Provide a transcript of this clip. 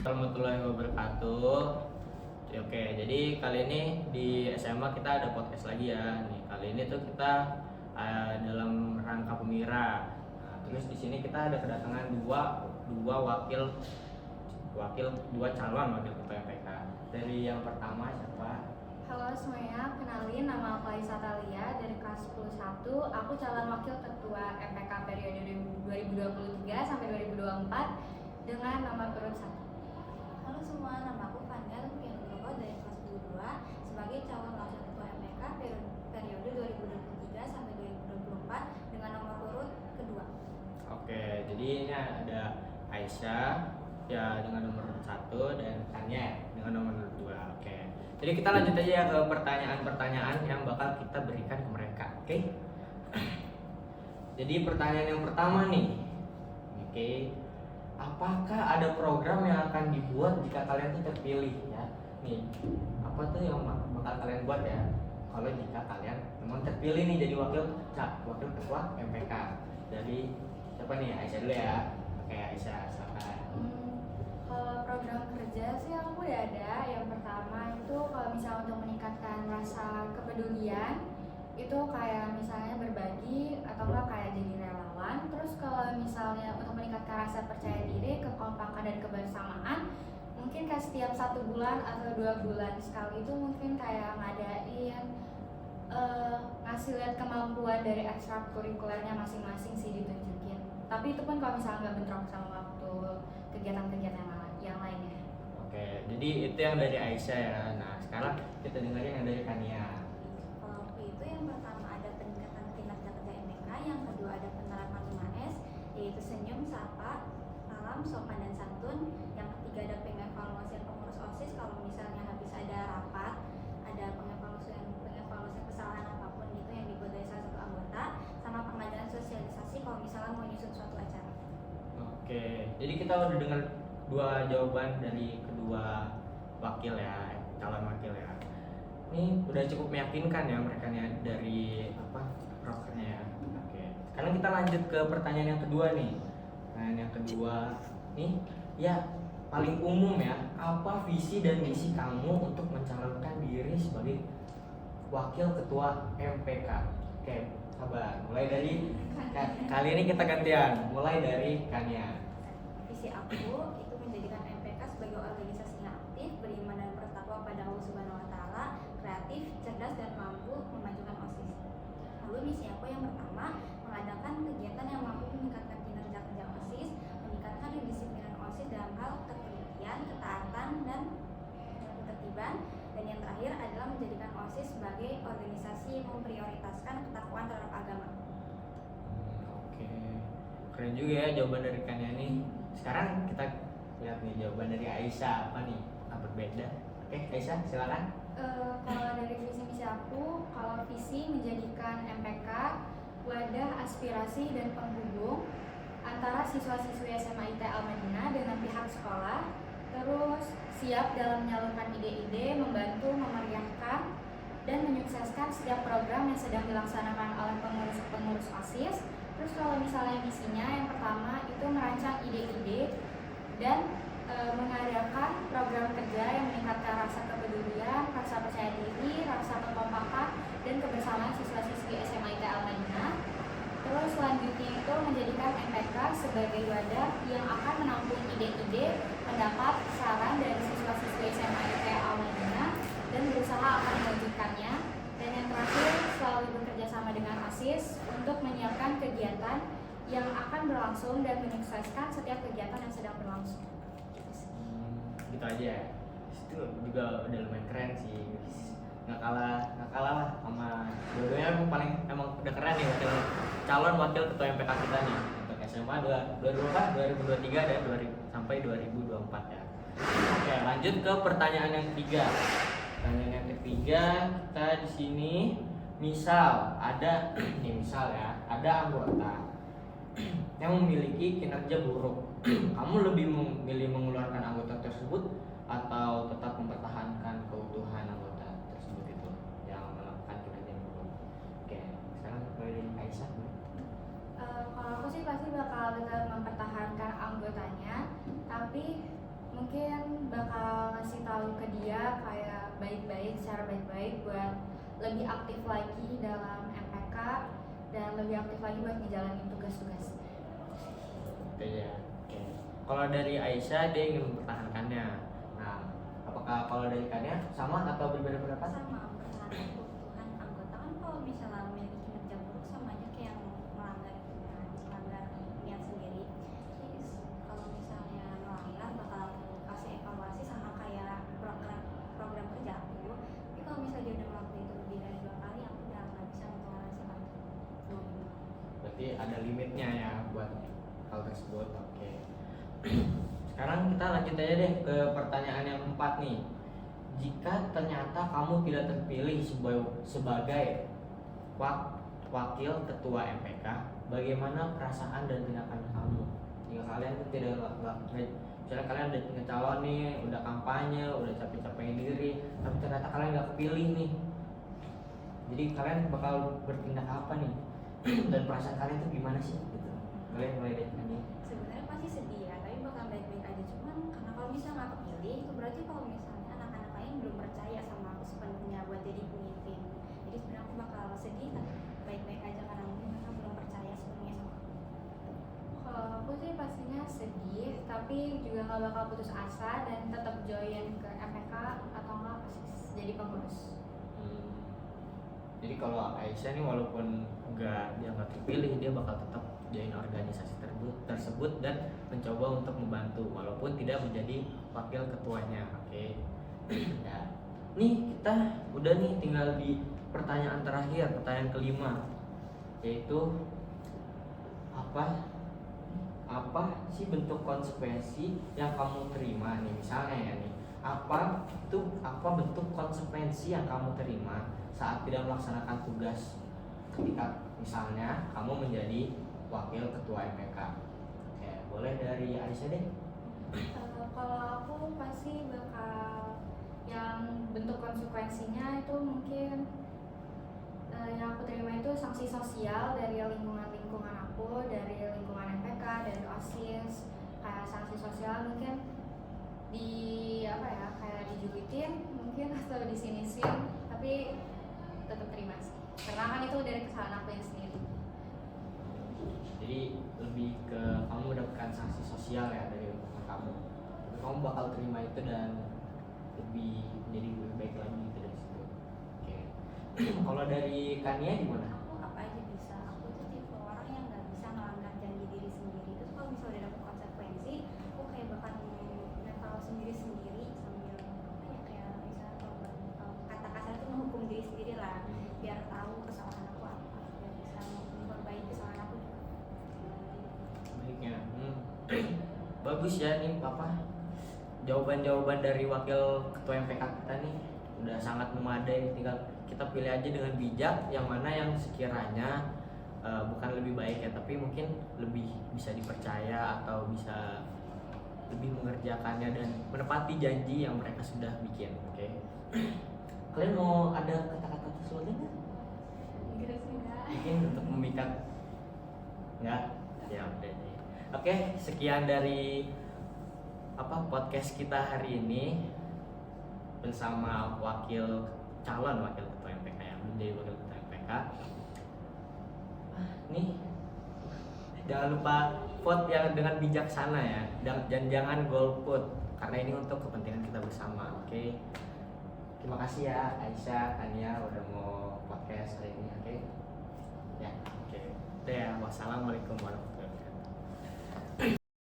Warahmatullahi wabarakatuh. Oke, jadi kali ini di SMA kita ada podcast lagi ya. Nih, kali ini tuh kita dalam rangka pemira. Nah, terus di sini kita ada kedatangan dua dua calon wakil ketua MPK. Dari yang pertama siapa? Halo semuanya, kenalin nama aku Aisyah Talia dari kelas 101. Aku calon wakil ketua MPK periode 2023 sampai 2024 dengan nomor urut 1. Halo semua, nama aku Fania Rupiah Nugroho dari kelas 22 sebagai calon wakil ketua MPK periode 2023 sampai 2024 dengan nomor urut kedua. Oke, jadi ini ada Aisyah ya dengan nomor 1 dan Tanya dengan nomor 2. Oke. Jadi kita lanjut aja ke pertanyaan-pertanyaan yang bakal kita berikan ke mereka. Oke. Jadi pertanyaan yang pertama nih. Oke. Apakah ada program yang akan dibuat jika kalian tuh terpilih ya? Nih, apa tuh yang bakal kalian buat ya? Kalau jika kalian memang terpilih nih jadi wakil ketua MPK. Jadi siapa nih? Aisyah dulu ya. Oke, Aisyah, silakan. Kalau program kerja sih aku udah ada. Yang pertama itu kalau misalnya untuk meningkatkan rasa kepedulian itu kayak misalnya berbagi atau enggak kayak jadi relawan. Terus kalau misalnya untuk meningkatkan rasa percaya diri, kekompakan dan kebersamaan, mungkin kayak setiap 1 bulan atau 2 bulan sekali itu mungkin kayak ngadain ngasih lihat kemampuan dari ekstrakurikulernya masing-masing sih ditunjukin. Tapi itu pun kalau misalnya nggak bentrok sama waktu kegiatan-kegiatan yang lainnya. Oke, jadi itu yang dari Aisyah ya. Nah, sekarang kita dengerin yang dari Kania. Kalau aku itu yang pertama ada peningkatan kinerja kerja MPK, yang kedua ada penerapan 5S yaitu senyum, sapa, salam, sopan dan santun. Yang ketiga ada pengevaluasian pengurus OSIS kalau misalnya habis ada rapat, ada pengevaluasian kesalahan apapun gitu yang dibuat dari salah satu anggota, sama pengadaan sosialisasi kalau misalnya mau nyusun suatu acara. Oke, jadi kita udah dengar 2 jawaban dari kedua wakil ya, calon wakil ya. Ini udah cukup meyakinkan ya mereka nih dari prokernya ya. Oke, sekarang kita lanjut ke pertanyaan yang kedua nih. Pertanyaan yang kedua nih, ya paling umum ya, apa visi dan misi kamu untuk mencalonkan diri sebagai wakil ketua MPK? Oke, sabar. Mulai dari kali ini kita gantian. Mulai dari Kania. Visi aku itu menjadikan MPK sebagai organisasi yang aktif, beriman dan bertakwa pada Allah Subhanahu wa taala, kreatif, cerdas dan mampu memajukan OSIS. Lalu misi aku yang pertama, mengadakan kegiatan yang mampu meningkatkan kinerja kerja OSIS, meningkatkan kedisiplinan OSIS dalam hal ketelitian, ketaatan dan ketertiban. Dan yang terakhir adalah menjadikan OSIS sebagai organisasi yang memprioritaskan ketakwaan terhadap agama. Oke, keren juga ya jawaban dari Kania nih. Sekarang kita lihat nih jawaban dari Aisyah apa nih? Apa berbeda? Oke, Aisyah silakan. Kalau dari visi misi aku, kalau visi menjadikan MPK wadah aspirasi dan penghubung antara siswa-siswi SMA IT Al-Madinah dengan pihak sekolah, terus siap dalam menyalurkan ide-ide, membantu memeriahkan dan menyukseskan setiap program yang sedang dilaksanakan oleh pengurus-pengurus OSIS. Terus kalau misalnya misinya yang pertama itu merancang ide-ide dan mengadakan program kerja yang meningkatkan rasa kepedulian, rasa percaya diri, rasa kekompakan dan kebersamaan siswa-siswi SMA IT Al-Madinah. Terus selanjutnya itu menjadikan MPK sebagai wadah yang akan menampung ide-ide, pendapat, saran dari siswa-siswi SMA IT Al-Madinah dan berusaha akan mewujudkannya. Dan yang terakhir, selalu bekerja sama dengan OSIS untuk menyiapkan kegiatan yang akan berlangsung dan menyukseskan setiap kegiatan yang sedang berlangsung. Gitu aja ya. Itu juga udah lumayan keren sih. Nggak kalah lah sama dua-duanya. Emang udah keren nih calon wakil ketua MPK kita nih untuk SMA 2023 dan sampai 2024 ya. Oke, lanjut ke pertanyaan yang ketiga. Pertanyaan yang ketiga kita di sini misal ada ada anggota yang memiliki kinerja buruk. Kamu lebih memilih mengeluarkan anggota tersebut atau tetap mempertahankan keutuhan anggota tersebut itu yang melakukan kinerja buruk? Oke, sekarang dari Aisyah. Kalau aku sih pasti bakal tetap mempertahankan anggotanya, tapi mungkin mungkin bakal ngasih tahu ke dia kayak baik-baik, secara baik-baik buat lebih aktif lagi dalam MPK dan lebih aktif lagi buat ngejalanin tugas-tugas. Oke ya. Oke. Kalau dari Aisyah dia ingin mempertahankannya. Nah, apakah kalau dari Kania sama atau berbeda pendapat? Sama, mempertahankan keutuhan anggota. Kan kalau misalnya memiliki kinerja buruk sama aja kayak melanggar niat sendiri. Jadi kalau misalnya melanggar bakal kasih evaluasi sama kayak program kerja aku. Tapi kalau misalnya dia udah melakukan itu lebih dari 2 kali, aku udah nggak bisa mentoleransi hal itu. Berarti ada limitnya ya buat hal tersebut. Oke. Sekarang kita lanjut aja deh ke pertanyaan yang keempat nih. Jika ternyata kamu tidak terpilih sebagai wakil ketua MPK, bagaimana perasaan dan tindakan kamu? Jika kalian tuh tidak misalnya kalian udah ngecalon nih, udah kampanye, udah capek-capekin diri, tapi ternyata kalian nggak kepilih nih. Jadi kalian bakal bertindak apa nih? Dan perasaan kalian tuh gimana sih? Gitu. Mulai deh ini. Sebenarnya pasti sedih ya, tapi bakal baik-baik aja. Cuman karena kalau misalnya nggak kepilih, itu berarti kalau misalnya anak-anak lain belum percaya sama aku sepenuhnya buat jadi pemimpin. Jadi sebenarnya aku bakal sedih, tapi baik-baik aja karena mungkin mereka belum percaya sepenuhnya sama aku. Kalau aku sih pastinya sedih, tapi juga nggak bakal putus asa dan tetap join ke MPK atau nggak jadi pengurus. Jadi kalau Aisyah nih walaupun dia nggak terpilih, dia bakal tetap join organisasi tersebut dan mencoba untuk membantu walaupun tidak menjadi wakil ketuanya. Oke. Ya. Nih kita udah nih tinggal di pertanyaan terakhir, pertanyaan kelima, yaitu apa sih bentuk konsekuensi yang kamu terima nih, misalnya ya nih, apa bentuk konsekuensi yang kamu terima saat tidak melaksanakan tugas ketika misalnya kamu menjadi wakil ketua MPK. Oke, boleh dari Aisyah deh. Kalau aku pasti bakal yang bentuk konsekuensinya itu mungkin yang aku terima itu sanksi sosial dari lingkungan aku, dari lingkungan MPK, dari OSIS. Kayak sanksi sosial mungkin kayak dijulitin mungkin atau disinisin, tapi tetap terima sih karena kan itu dari kesalahan aku yang sendiri. Jadi lebih ke kamu mendapatkan sanksi sosial ya dari lingkungan kamu, tapi kamu bakal terima itu dan menjadi lebih baik lagi gitu dari situ. Oke. Kalau dari Kania gimana? Aku apa aja bisa. Aku tuh tipe orang yang nggak bisa melanggar janji diri sendiri. Terus kalau misalnya udah dapet konsekuensi, aku kayak bakal tahu sendiri sambil kayak misalnya kalau kata kasar tuh menghukum diri sendiri lah, biar tahu kesalahan aku apa, biar bisa memperbaiki kesalahan aku juga. Baiknya. Bagus ya nih Papa. Jawaban-jawaban dari wakil ketua MPK kita nih udah sangat memadai, tinggal kita pilih aja dengan bijak yang mana yang sekiranya bukan lebih baik ya, tapi mungkin lebih bisa dipercaya atau bisa lebih mengerjakannya dan menepati janji yang mereka sudah bikin. Oke. Kalian mau ada kata-kata sesuatu nggak? Mungkin untuk memikat? Nggak? Ya udah deh. Oke, sekian dari podcast kita hari ini bersama calon wakil ketua MPK yang menjadi wakil ketua MPK. Nih, jangan lupa vote yang dengan bijaksana ya, dan jangan golput karena ini untuk kepentingan kita bersama. Oke. Terima kasih ya Aisyah, Kania udah mau podcast hari ini. Oke. Ya, oke. Udah ya, wassalamualaikum warahmatullahi wabarakatuh.